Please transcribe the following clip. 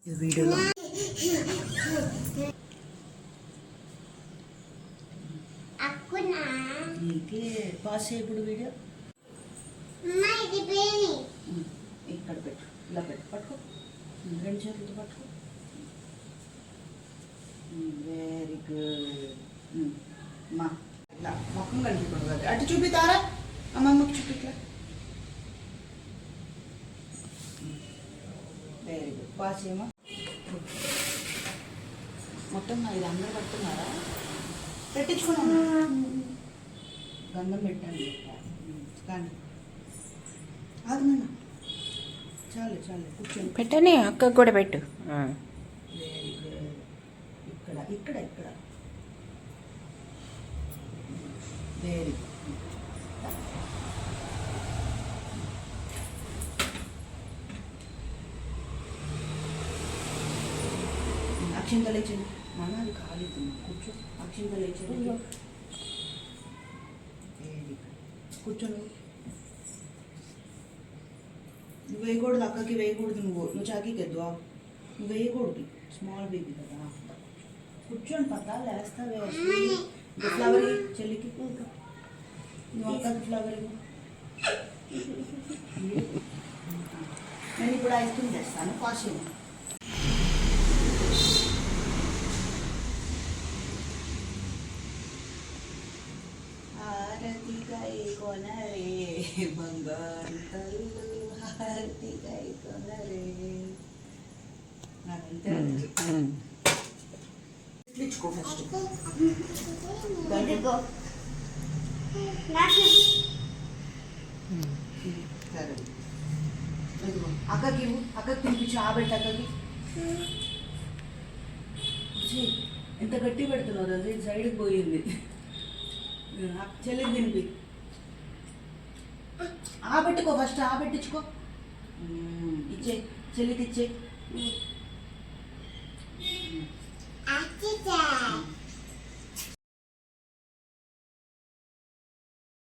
వీడియోలో నీకే పాస్ ఇప్పుడు వీడియో ఇక్కడ పెట్టు, ఇలా పెట్టు, పట్టుకో, రెండు చేతులతో పట్టుకో. Very good. మా ఇలా మొక్కం కనిపించకూడదు, అటు చూపితారా అమ్మమ్మకి చూపిట్లా. Very good. పాస్ ఏమో మొత్తం ఇది అందరూ పడుతున్నారా? పెట్టించుకున్నాను, గంధం పెట్టండి కానీ ఆగమన్నా. చాలు చాలు, కూర్చొని పెట్టని అక్కకు కూడా పెట్టు. Very good. ఇక్కడ ఇక్కడ ఇక్కడ వెరీ గుడ్. అక్షింతలు ఇచ్చింది మన, అది ఖాళీ కూర్చో. అక్షింతలు ఇచ్చింది. Very good. కూర్చోను. నువ్వు వేయకూడదు, అక్కకి వేయకూడదు. నువ్వు చాకీకి ఎద్దు, నువ్వు వేయకూడదు. స్మాల్ బేబీ కదా. కూర్చోండి, పద్దా లేస్తా. ఫ్లవర్ చెల్లికి, నువ్వు అక్కకి ఫ్లవర్. నేను ఇప్పుడు ఐస్ క్రీమ్ చేస్తాను, పాస్ చేయండి. హారతికై కొనరే బంగారు తల్లు, హారతికై కొనరే. నాకంతే ఇచ్చుకో ఫస్ట్. సరే, అక్కకి ఇవ్వు, అక్కకి తినిపించు. ఆబెట్టు అక్కకి. ఎంత గట్టి పెడుతున్నావు, అది సైడ్కి పోయింది. చెల్లికి తినిపి. ఆబెట్టుకో ఫస్ట్, ఆబెట్టించుకో. ఇచ్చే చెల్లికి ఇచ్చే.